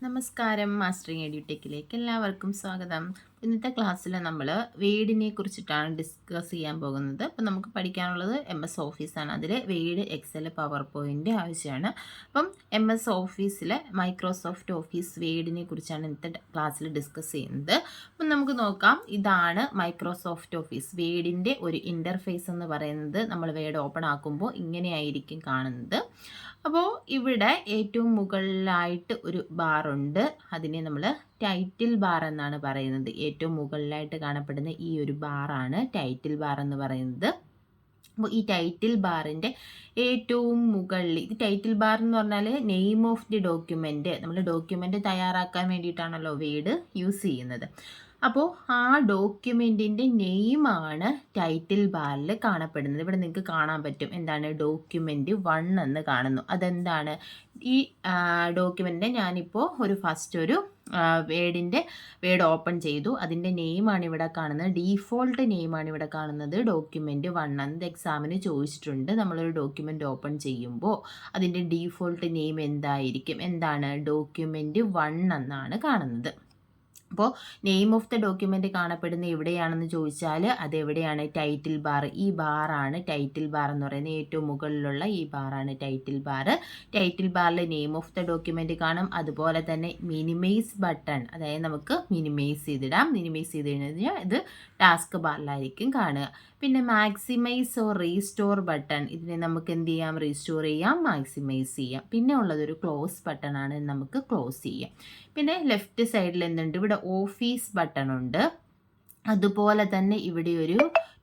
നമസ്കാരം. മാസ്റ്ററിങ് എഡ്യൂടെക്കിലേക്ക് എല്ലാവർക്കും സ്വാഗതം. ഇന്നത്തെ ക്ലാസ്സിൽ നമ്മൾ വേഡിനെ കുറിച്ചിട്ടാണ് ഡിസ്കസ് ചെയ്യാൻ പോകുന്നത്. അപ്പോൾ നമുക്ക് പഠിക്കാനുള്ളത് ഓഫീസാണ്. അതിൽ വേഡ്, എക്സൽ, പവർ പോയിൻ്റ് ആവശ്യമാണ്. അപ്പം ഓഫീസിലെ മൈക്രോസോഫ്റ്റ് ഓഫീസ് വേഡിനെ കുറിച്ചാണ് ഇന്നത്തെ ക്ലാസ്സിൽ ഡിസ്കസ് ചെയ്യുന്നത്. അപ്പം നമുക്ക് നോക്കാം. ഇതാണ് മൈക്രോസോഫ്റ്റ് ഓഫീസ് വേഡിൻ്റെ ഒരു ഇൻ്റർഫേസ് എന്ന് പറയുന്നത്. നമ്മൾ വേഡ് ഓപ്പൺ ആക്കുമ്പോൾ ഇങ്ങനെയായിരിക്കും കാണുന്നത്. അപ്പോൾ ഇവിടെ ഏറ്റവും മുകളിലായിട്ട് ഒരു ബാറുണ്ട്. അതിനെ നമ്മൾ ടൈറ്റിൽ ബാർ എന്നാണ് പറയുന്നത്. ഏറ്റവും മുകളിലായിട്ട് കാണപ്പെടുന്ന ഈ ഒരു ബാറാണ് ടൈറ്റിൽ ബാർ എന്ന് പറയുന്നത്. അപ്പോൾ ഈ ടൈറ്റിൽ ബാറിൻ്റെ ഏറ്റവും മുകളിൽ, ഇത് ടൈറ്റിൽ ബാർ എന്ന് പറഞ്ഞാൽ നെയിം ഓഫ് ദി ഡോക്യുമെൻറ്റ്. നമ്മൾ ഡോക്യുമെൻറ്റ് തയ്യാറാക്കാൻ വേണ്ടിയിട്ടാണല്ലോ വേഡ് യൂസ് ചെയ്യുന്നത്. അപ്പോൾ ആ ഡോക്യുമെൻറ്റിൻ്റെ നെയിമാണ് ടൈറ്റിൽ ബാറിൽ കാണപ്പെടുന്നത്. ഇവിടെ നിങ്ങൾക്ക് കാണാൻ പറ്റും എന്താണ് ഡോക്യുമെൻറ്റ് 1 എന്ന് കാണുന്നു. അതെന്താണ് ഈ ഡോക്യുമെൻറ്റിൻ്റെ ഞാനിപ്പോൾ ഒരു വേഡ് ഓപ്പൺ ചെയ്തു. അതിൻ്റെ നെയിമാണ് ഇവിടെ കാണുന്നത്. ഡീഫോൾട്ട് നെയിമാണ് ഇവിടെ കാണുന്നത് ഡോക്യുമെൻറ്റ് 1 എന്ന് എക്സാമിന് ചോദിച്ചിട്ടുണ്ട്. നമ്മളൊരു ഡോക്യുമെൻറ്റ് ഓപ്പൺ ചെയ്യുമ്പോൾ അതിൻ്റെ ഡീഫോൾട്ട് നെയിം എന്തായിരിക്കും? എന്താണ് ഡോക്യുമെൻറ്റ് 1 എന്നാണ് കാണുന്നത്. അപ്പോൾ നെയിം ഓഫ് ദ ഡോക്യുമെൻ്റ് കാണപ്പെടുന്ന എവിടെയാണെന്ന് ചോദിച്ചാൽ അതെവിടെയാണ്? Title bar. ഈ ബാറാണ് ടൈറ്റിൽ ബാർ എന്ന് പറയുന്നത്. ഏറ്റവും മുകളിലുള്ള ഈ ബാറാണ് ടൈറ്റിൽ ബാർ. ടൈറ്റിൽ ബാറിൽ നെയിം ഓഫ് ദ ഡോക്യുമെൻ്റ് കാണും. അതുപോലെ തന്നെ മിനിമൈസ് ബട്ടൺ, അതായത് നമുക്ക് മിനിമൈസ് ചെയ്തിടാം. മിനിമൈസ് ചെയ്ത് കഴിഞ്ഞാൽ ഇത് ടാസ്ക് ബാറിലായിരിക്കും കാണുക. പിന്നെ മാക്സിമൈസ് ഓർ റീസ്റ്റോർ ബട്ടൺ, ഇതിനെ നമുക്ക് എന്ത് ചെയ്യാം? റീസ്റ്റോർ ചെയ്യാം, മാക്സിമൈസ് ചെയ്യാം. പിന്നെ ഉള്ളതൊരു ക്ലോസ് ബട്ടൺ ആണ്, നമുക്ക് ക്ലോസ് ചെയ്യാം. പിന്നെ ലെഫ്റ്റ് സൈഡിൽ എന്തുണ്ട്? ഇവിടെ ഓഫീസ് ബട്ടൺ ഉണ്ട്. അതുപോലെ തന്നെ ഇവിടെ ഒരു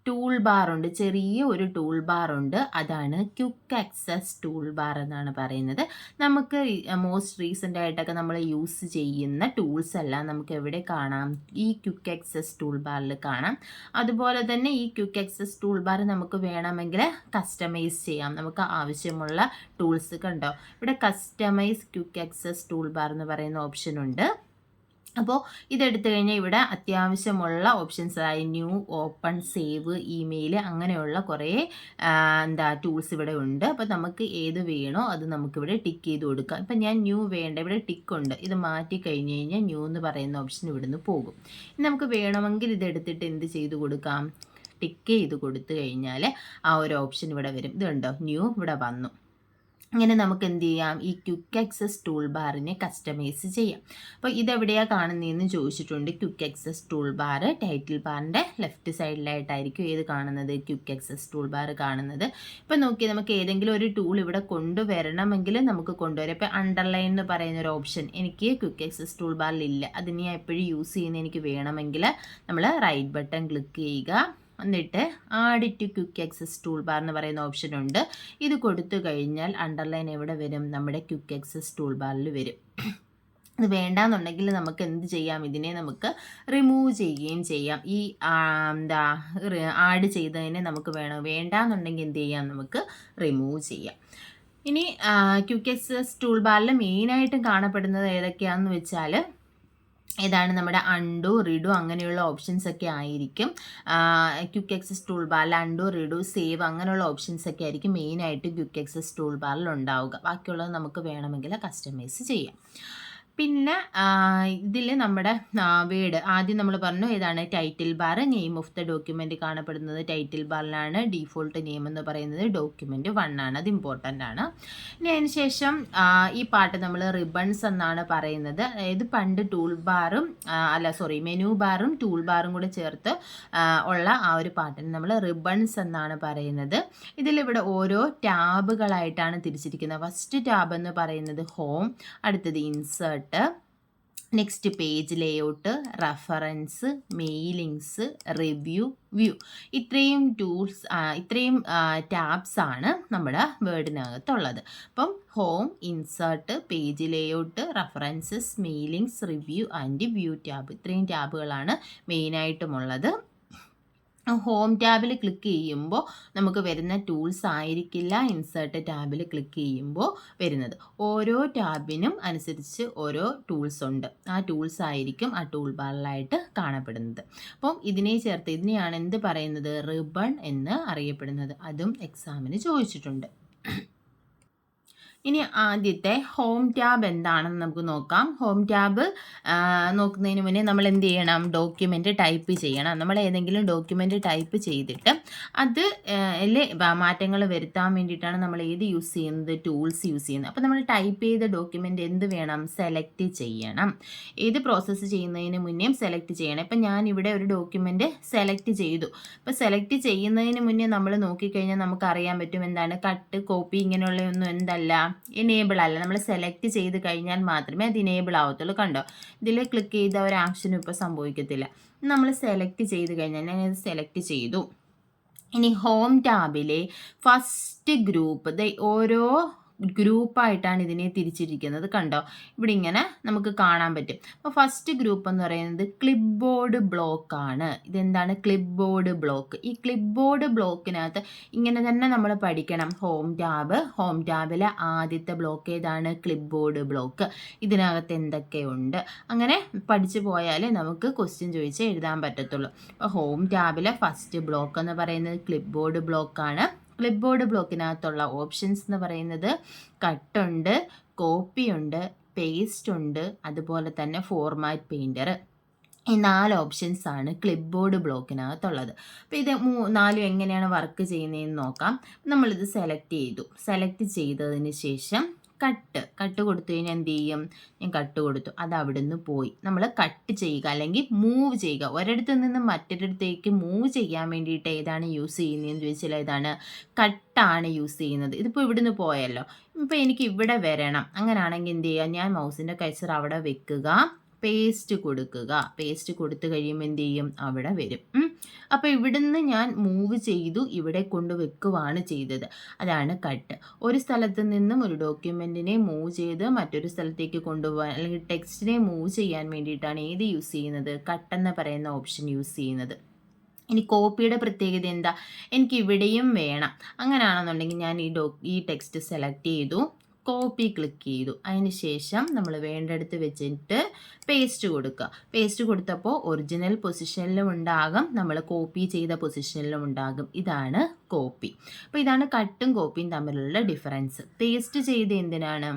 ടൂൾ ബാർ ഉണ്ട്, ചെറിയ ഒരു ടൂൾ ബാർ ഉണ്ട്. അതാണ് ക്വിക്ക് ആക്സസ് ടൂൾ ബാർ എന്നാണ് പറയുന്നത്. നമുക്ക് മോസ്റ്റ് റീസെൻ്റ് ആയിട്ടൊക്കെ നമ്മൾ യൂസ് ചെയ്യുന്ന ടൂൾസ് എല്ലാം നമുക്ക് എവിടെ കാണാം? ഈ ക്വിക്ക് ആക്സസ് ടൂൾ ബാറിൽ കാണാം. അതുപോലെ തന്നെ ഈ ക്വിക്ക് ആക്സസ് ടൂൾ ബാർ നമുക്ക് വേണമെങ്കിൽ കസ്റ്റമൈസ് ചെയ്യാം. നമുക്ക് ആവശ്യമുള്ള ടൂൾസ് കണ്ടോ, ഇവിടെ customise quick access tool bar എന്ന് പറയുന്ന ഓപ്ഷൻ ഉണ്ട്. അപ്പോൾ ഇതെടുത്തു കഴിഞ്ഞാൽ ഇവിടെ അത്യാവശ്യമുള്ള ഓപ്ഷൻസ് ആയി ന്യൂ, ഓപ്പൺ, സേവ്, ഇമെയിൽ, അങ്ങനെയുള്ള കുറേ ടൂൾസ് ഇവിടെ ഉണ്ട്. അപ്പോൾ നമുക്ക് ഏത് വേണോ അത് നമുക്കിവിടെ ടിക്ക് ചെയ്ത് കൊടുക്കാം. ഇപ്പം ഞാൻ ന്യൂ വേണ്ട, ഇവിടെ ടിക്ക് ഉണ്ട്. ഇത് മാറ്റി കഴിഞ്ഞ് കഴിഞ്ഞാൽ ന്യൂ എന്ന് പറയുന്ന ഓപ്ഷൻ ഇവിടുന്ന് പോകും. നമുക്ക് വേണമെങ്കിൽ ഇതെടുത്തിട്ട് എന്ത് ചെയ്ത് കൊടുക്കാം? ടിക്ക് ചെയ്ത് കൊടുത്തു കഴിഞ്ഞാൽ ആ ഒരു ഓപ്ഷൻ ഇവിടെ വരും. ഇത് കണ്ടോ, ന്യൂ ഇവിടെ വന്നു. ഇങ്ങനെ നമുക്ക് എന്ത് ചെയ്യാം? ഈ ക്വിക്ക് ആക്സസ് ടൂൾ ബാറിനെ കസ്റ്റമൈസ് ചെയ്യാം. അപ്പോൾ ഇതെവിടെയാണ് കാണുന്നതെന്ന് ചോദിച്ചിട്ടുണ്ട്. Quick access tool bar title ബാറിൻ്റെ ലെഫ്റ്റ് സൈഡിലായിട്ടായിരിക്കും ഏത് കാണുന്നത്? ക്വിക്ക് ആക്സസ് ടൂൾ ബാർ കാണുന്നത്. ഇപ്പം നോക്കി, നമുക്ക് ഏതെങ്കിലും ഒരു ടൂൾ ഇവിടെ കൊണ്ടുവരണമെങ്കിൽ നമുക്ക് കൊണ്ടുവരാം. ഇപ്പോൾ അണ്ടർലൈൻ എന്ന് പറയുന്ന ഒരു ഓപ്ഷൻ എനിക്ക് ക്വിക്ക് ആക്സസ് ടൂൾ ബാറിൽ ഇല്ല. അതിന് ഞാൻ എപ്പോഴും യൂസ് ചെയ്യുന്ന എനിക്ക് വേണമെങ്കിൽ നമ്മൾ റൈറ്റ് ബട്ടൺ ക്ലിക്ക് ചെയ്യുക. എന്നിട്ട് add to quick access tool bar എന്ന് പറയുന്ന ഓപ്ഷൻ ഉണ്ട്. ഇത് കൊടുത്തു കഴിഞ്ഞാൽ അണ്ടർലൈൻ എവിടെ വരും? നമ്മുടെ ക്വിക്ക് ആക്സസ് ടൂൾ ബാറിൽ വരും. ഇത് വേണ്ടാന്നുണ്ടെങ്കിൽ നമുക്ക് എന്ത് ചെയ്യാം? ഇതിനെ നമുക്ക് റിമൂവ് ചെയ്യുകയും ചെയ്യാം. ഈ ആഡ് ചെയ്തതിനെ നമുക്ക് വേണ്ടാന്നുണ്ടെങ്കിൽ എന്ത് ചെയ്യാം? നമുക്ക് റിമൂവ് ചെയ്യാം. ഇനി ക്വിക്ക് ആക്സസ് ടൂൾ ബാറിൽ മെയിനായിട്ടും കാണപ്പെടുന്നത് ഏതൊക്കെയാണെന്ന് വെച്ചാൽ ഇതാണ് നമ്മുടെ അൺഡു, റിഡു, അങ്ങനെയുള്ള ഓപ്ഷൻസ് ഒക്കെ ആയിരിക്കും. ക്വിക്ക് ആക്സസ് ടൂൾ ബാറിൽ അൺഡു, റിഡു, സേവ് അങ്ങനെയുള്ള ഓപ്ഷൻസ് ഒക്കെ ആയിരിക്കും മെയിനായിട്ട് ക്വിക്ക് ആക്സസ് ടൂൾ ബാറിൽ ഉണ്ടാവുക. ബാക്കിയുള്ളത് നമുക്ക് വേണമെങ്കിൽ കസ്റ്റമൈസ് ചെയ്യാം. പിന്നെ ഇതിൽ നമ്മുടെ വേഡ് ആദ്യം നമ്മൾ പറഞ്ഞു ഏതാണ്? Title bar. Name of the document കാണപ്പെടുന്നത് ടൈറ്റിൽ ബാറിലാണ്. ഡീഫോൾട്ട് നെയിം എന്ന് പറയുന്നത് ഡോക്യുമെൻ്റ് 1 ആണ്. അത് ഇമ്പോർട്ടൻ്റ് ആണ്. ഇനി അതിന് ശേഷം ഈ പാട്ട് നമ്മൾ റിബൺസ് എന്നാണ് പറയുന്നത്. അതായത് പണ്ട് മെനു ബാറും ടൂൾ ബാറും കൂടെ ചേർത്ത് ഉള്ള ആ ഒരു പാട്ടിന് നമ്മൾ റിബൺസ് എന്നാണ് പറയുന്നത്. ഇതിലിവിടെ ഓരോ ടാബുകളായിട്ടാണ് തിരിച്ചിരിക്കുന്നത്. ഫസ്റ്റ് ടാബ് എന്ന് പറയുന്നത് ഹോം, അടുത്തത് insert, next page layout, reference, mailings, review, view. ഇത്രയും ടാബ്സ് ആണ് നമ്മുടെ വേർഡിനകത്തുള്ളത്. അപ്പം home, insert, page layout, references, mailings, review and view tab. ഇത്രയും ടാബുകളാണ് മെയിനായിട്ടുമുള്ളത്. ഹോം ടാബിൽ ക്ലിക്ക് ചെയ്യുമ്പോൾ നമുക്ക് വരുന്ന ടൂൾസ് ആയിരിക്കില്ല ഇൻസേർട്ട് ടാബിൽ ക്ലിക്ക് ചെയ്യുമ്പോൾ വരുന്നത്. ഓരോ ടാബിനും അനുസരിച്ച് ഓരോ ടൂൾസ് ഉണ്ട്. ആ ടൂൾസ് ആയിരിക്കും ആ ടൂൾ ബാറിലായിട്ട് കാണപ്പെടുന്നത്. അപ്പം ഇതിനെയാണ് എന്ത് പറയുന്നത്? റിബൺ എന്ന് അറിയപ്പെടുന്നത്. അതും എക്സാമിന് ചോദിച്ചിട്ടുണ്ട്. ഇനി ആദ്യത്തെ ഹോം ടാബ് എന്താണെന്ന് നമുക്ക് നോക്കാം. ഹോം ടാബ് നോക്കുന്നതിന് മുന്നേ നമ്മൾ എന്ത് ചെയ്യണം? ഡോക്യുമെൻ്റ് ടൈപ്പ് ചെയ്യണം. നമ്മൾ ഏതെങ്കിലും ഡോക്യുമെൻ്റ് ടൈപ്പ് ചെയ്തിട്ട് അത് മാറ്റങ്ങൾ വരുത്താൻ വേണ്ടിയിട്ടാണ് നമ്മൾ ഏത് യൂസ് ചെയ്യുന്നത്? ടൂൾസ് യൂസ് ചെയ്യുന്നത്. അപ്പോൾ നമ്മൾ ടൈപ്പ് ചെയ്ത ഡോക്യുമെൻ്റ് എന്ത് വേണം? സെലക്ട് ചെയ്യണം. ഏത് പ്രോസസ്സ് ചെയ്യുന്നതിന് മുന്നേയും സെലക്ട് ചെയ്യണം. ഇപ്പം ഞാനിവിടെ ഒരു ഡോക്യുമെൻ്റ് സെലക്ട് ചെയ്തു. അപ്പോൾ സെലക്ട് ചെയ്യുന്നതിന് മുന്നേ നമ്മൾ നോക്കിക്കഴിഞ്ഞാൽ നമുക്കറിയാൻ പറ്റും എന്താണ് കട്ട്, കോപ്പി ഇങ്ങനെയുള്ളതൊന്നും എന്തല്ല, എനേബിൾ അല്ല. നമ്മൾ സെലക്ട് ചെയ്ത് കഴിഞ്ഞാൽ മാത്രമേ അത് ഇനേബിൾ ആവത്തുള്ളൂ. കണ്ടോ, ഇതിൽ ക്ലിക്ക് ചെയ്ത ഒരു ആക്ഷനും ഇപ്പോൾ സംഭവിക്കത്തില്ല. നമ്മൾ സെലക്ട് ചെയ്ത് കഴിഞ്ഞാൽ ഞാനത് സെലക്ട് ചെയ്തു. ഇനി ഹോം ടാബിലെ ഫസ്റ്റ് ഗ്രൂപ്പ് ഓരോ ഗ്രൂപ്പായിട്ടാണ് ഇതിനെ തിരിച്ചിരിക്കുന്നത്. കണ്ടോ, ഇവിടെ ഇങ്ങനെ നമുക്ക് കാണാൻ പറ്റും. അപ്പോൾ ഫസ്റ്റ് ഗ്രൂപ്പ് എന്ന് പറയുന്നത് ക്ലിപ്പ് ബോർഡ് ബ്ലോക്കാണ്. ഇതെന്താണ്? Clip board block. ഈ ക്ലിപ്പ് ബോർഡ് ബ്ലോക്കിനകത്ത് ഇങ്ങനെ തന്നെ നമ്മൾ പഠിക്കണം. ഹോം ടാബിലെ ആദ്യത്തെ ബ്ലോക്ക് ഏതാണ്? Clip board block. ഇതിനകത്ത് എന്തൊക്കെയുണ്ട് അങ്ങനെ പഠിച്ചു പോയാൽ നമുക്ക് ക്വസ്റ്റ്യൻ ചോദിച്ച് എഴുതാൻ പറ്റത്തുള്ളൂ. അപ്പോൾ ഹോം ടാബിലെ ഫസ്റ്റ് ബ്ലോക്ക് എന്ന് പറയുന്നത് ക്ലിപ്പ് ബോർഡ് ബ്ലോക്കാണ്. ക്ലിപ്പ് ബോർഡ് ബ്ലോക്കിനകത്തുള്ള ഓപ്ഷൻസ് എന്ന് പറയുന്നത് കട്ടുണ്ട്, കോപ്പി ഉണ്ട്, പേസ്റ്റ് ഉണ്ട്, അതുപോലെ തന്നെ ഫോർമാറ്റ് പെയിൻറ്റർ. ഈ 4 ഓപ്ഷൻസ് ആണ് ക്ലിപ്പ് ബോർഡ് ബ്ലോക്കിനകത്തുള്ളത്. അപ്പോൾ ഇത് 4 എങ്ങനെയാണ് വർക്ക് ചെയ്യുന്നതെന്ന് നോക്കാം. നമ്മളിത് സെലക്ട് ചെയ്തതിന് ശേഷം കട്ട് കൊടുത്തു കഴിഞ്ഞാൽ എന്ത് ചെയ്യും? ഞാൻ കട്ട് കൊടുത്തു, അത് അവിടെ നിന്ന് പോയി. നമ്മൾ കട്ട് ചെയ്യുക അല്ലെങ്കിൽ മൂവ് ചെയ്യുക, ഒരിടത്തു നിന്ന് മറ്റൊരിടത്തേക്ക് മൂവ് ചെയ്യാൻ വേണ്ടിയിട്ട് ഏതാണ് യൂസ് ചെയ്യുന്നതെന്ന് ചോദിച്ചാൽ ഏതാണ്? കട്ടാണ് യൂസ് ചെയ്യുന്നത്. ഇതിപ്പോൾ ഇവിടെ നിന്ന് പോയല്ലോ, ഇപ്പോൾ എനിക്ക് ഇവിടെ വരണം. അങ്ങനെയാണെങ്കിൽ എന്ത് ചെയ്യുക? ഞാൻ മൗസിൻ്റെ കഴ്സർ അവിടെ വെക്കുക, പേസ്റ്റ് കൊടുത്തു കഴിയുമ്പോൾ എന്ത് ചെയ്യും? അവിടെ വരും. അപ്പോൾ ഇവിടുന്ന് ഞാൻ മൂവ് ചെയ്തു ഇവിടെ കൊണ്ട് വെക്കുകയാണ് ചെയ്തത്. അതാണ് കട്ട്. ഒരു സ്ഥലത്ത് നിന്നും ഒരു ഡോക്യുമെൻറ്റിനെ മൂവ് ചെയ്ത് മറ്റൊരു സ്ഥലത്തേക്ക് കൊണ്ടുപോകാൻ അല്ലെങ്കിൽ ടെക്സ്റ്റിനെ മൂവ് ചെയ്യാൻ വേണ്ടിയിട്ടാണ് ഏത് യൂസ് ചെയ്യുന്നത്? കട്ടെന്ന് പറയുന്ന ഓപ്ഷൻ യൂസ് ചെയ്യുന്നത്. ഇനി കോപ്പിയുടെ പ്രത്യേകത എന്താ? എനിക്ക് ഇവിടെയും വേണം. അങ്ങനെയാണെന്നുണ്ടെങ്കിൽ ഞാൻ ഈ ടെക്സ്റ്റ് സെലക്ട് ചെയ്തു, കോപ്പി ക്ലിക്ക് ചെയ്തു. അതിന് ശേഷം നമ്മൾ വേണ്ടടുത്ത് വെച്ചിട്ട് പേസ്റ്റ് കൊടുക്കുക. പേസ്റ്റ് കൊടുത്തപ്പോൾ ഒറിജിനൽ പൊസിഷനിലും ഉണ്ടാകും, നമ്മൾ കോപ്പി ചെയ്ത പൊസിഷനിലും ഉണ്ടാകും. ഇതാണ് കോപ്പി. അപ്പോൾ ഇതാണ് കട്ടും കോപ്പിയും തമ്മിലുള്ള ഡിഫറൻസ്. പേസ്റ്റ് ചെയ്ത് എന്തിനാണ്?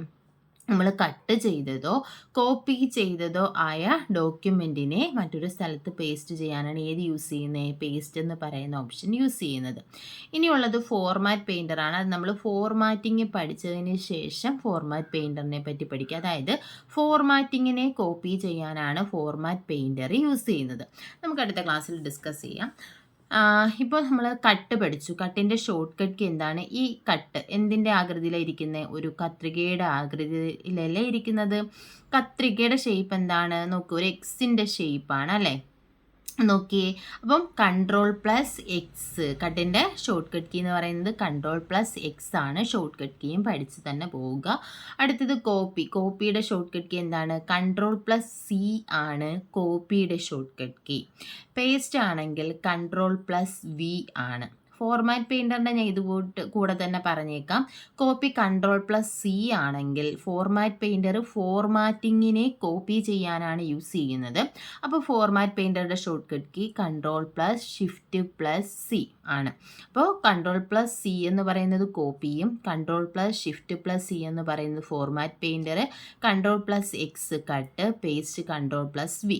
നമ്മൾ കട്ട് ചെയ്തതോ കോപ്പി ചെയ്തതോ ആയ ഡോക്യുമെൻറ്റിനെ മറ്റൊരു സ്ഥലത്ത് പേസ്റ്റ് ചെയ്യാനാണ് ഏത് യൂസ് ചെയ്യുന്നത്? പേസ്റ്റ് എന്ന് പറയുന്ന ഓപ്ഷൻ യൂസ് ചെയ്യുന്നത്. ഇനിയുള്ളത് ഫോർമാറ്റ് പെയിൻറ്ററാണ്. അത് നമ്മൾ ഫോർമാറ്റിംഗ് പഠിച്ചതിന് ശേഷം ഫോർമാറ്റ് പെയിൻറ്ററിനെ പറ്റി പഠിക്കുക. അതായത് ഫോർമാറ്റിങ്ങിനെ കോപ്പി ചെയ്യാനാണ് ഫോർമാറ്റ് പെയിൻറ്റർ യൂസ് ചെയ്യുന്നത്. നമുക്ക് അടുത്ത ക്ലാസ്സിൽ ഡിസ്കസ് ചെയ്യാം. ഇപ്പോൾ നമ്മൾ കട്ട് പഠിച്ചു. കട്ടിൻ്റെ ഷോർട്ട് കട്ട് എന്താണ്? ഈ കട്ട് എന്തിൻ്റെ ആകൃതിയിലാണ് ഇരിക്കുന്നത്? ഒരു കത്രികയുടെ ആകൃതിയിലല്ലേ ഇരിക്കുന്നത്. കത്രികയുടെ ഷേപ്പ് എന്താണ്? നോക്കൂ, ഒരു എക്സിൻ്റെ ഷേപ്പാണ് അല്ലേ? നോക്കിയേ. അപ്പം Ctrl+X കട്ടിൻ്റെ ഷോർട്ട് കട്ട് കീ എന്ന് പറയുന്നത് Ctrl+X ആണ്. ഷോർട്ട് കട്ട് കീയും പഠിച്ച് തന്നെ പോവുക. അടുത്തത് കോപ്പിയുടെ ഷോർട്ട് കട്ട് കീ എന്താണ്? Ctrl+C ആണ് കോപ്പിയുടെ ഷോർട്ട് കട്ട് കീ. പേസ്റ്റ് ആണെങ്കിൽ Ctrl+V ആണ്. ഫോർമാറ്റ് പെയിൻറ്ററിൻ്റെ ഞാൻ കൂടെ തന്നെ പറഞ്ഞേക്കാം. കോപ്പി Ctrl+C ആണെങ്കിൽ ഫോർമാറ്റ് പെയിൻറ്റർ ഫോർമാറ്റിങ്ങിനെ കോപ്പി ചെയ്യാനാണ് യൂസ് ചെയ്യുന്നത്. അപ്പോൾ ഫോർമാറ്റ് പെയിൻറ്ററുടെ ഷോർട്ട് കട്ട് കീ Ctrl+Shift+C ആണ്. അപ്പോൾ Ctrl+C എന്ന് പറയുന്നത് കോപ്പിയും Ctrl+Shift+C എന്ന് പറയുന്നത് format painter, Ctrl+X cut, paste Ctrl+V.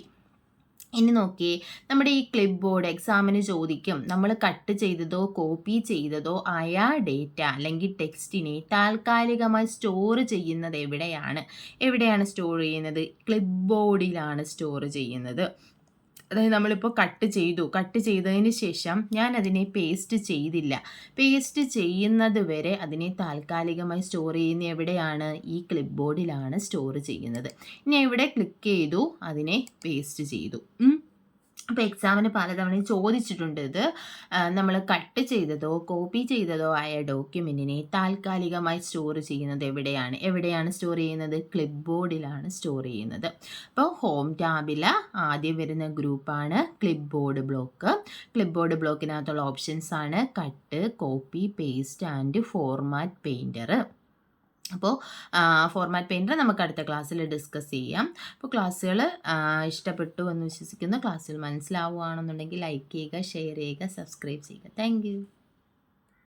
ഇനി നോക്കിയേ, നമ്മുടെ ഈ ക്ലിപ്പ് ബോർഡ് എക്സാമിന് ചോദിക്കും. നമ്മൾ കട്ട് ചെയ്തതോ കോപ്പി ചെയ്തതോ ആയ ഡേറ്റ അല്ലെങ്കിൽ ടെക്സ്റ്റിനെ താൽക്കാലികമായി സ്റ്റോർ ചെയ്യുന്നത് എവിടെയാണ് സ്റ്റോർ ചെയ്യുന്നത്? ക്ലിപ്പ് ബോർഡിലാണ് സ്റ്റോർ ചെയ്യുന്നത്. അതായത് നമ്മളിപ്പോൾ കട്ട് ചെയ്തതിന് ശേഷം ഞാൻ അതിനെ പേസ്റ്റ് ചെയ്തില്ല. പേസ്റ്റ് ചെയ്യുന്നത് വരെ അതിനെ താൽക്കാലികമായി സ്റ്റോർ ചെയ്യുന്ന എവിടെയാണ്? ഈ ക്ലിപ്പ് ബോർഡിലാണ് സ്റ്റോർ ചെയ്യുന്നത്. ഇനി ഇവിടെ ക്ലിക്ക് ചെയ്തു, അതിനെ പേസ്റ്റ് ചെയ്തു. അപ്പോൾ എക്സാമിന് പലതവണയും ചോദിച്ചിട്ടുണ്ട് ഇത്. നമ്മൾ കട്ട് ചെയ്തതോ കോപ്പി ചെയ്തതോ ആയ ഡോക്യുമെൻറ്റിനെ താൽക്കാലികമായി സ്റ്റോർ ചെയ്യുന്നത് എവിടെയാണ് സ്റ്റോർ ചെയ്യുന്നത്? ക്ലിപ്പ് ബോർഡിലാണ് സ്റ്റോർ ചെയ്യുന്നത്. അപ്പോൾ ഹോം ടാബിൽ ആദ്യം വരുന്ന ഗ്രൂപ്പാണ് clipboard block. Clipboard ബ്ലോക്കിനകത്തുള്ള ഓപ്ഷൻസ് ആണ് cut, copy, paste and format painter. അപ്പോൾ ഫോർമാറ്റ് പെയിൻറ്റർ നമുക്ക് അടുത്ത ക്ലാസ്സിൽ ഡിസ്കസ് ചെയ്യാം. അപ്പോൾ ക്ലാസ്സുകൾ ഇഷ്ടപ്പെട്ടു എന്ന് വിശ്വസിക്കുന്നു. ക്ലാസ്സിൽ മനസ്സിലാവുകയാണെന്നുണ്ടെങ്കിൽ ലൈക്ക് ചെയ്യുക, ഷെയർ ചെയ്യുക, സബ്സ്ക്രൈബ് ചെയ്യുക. താങ്ക്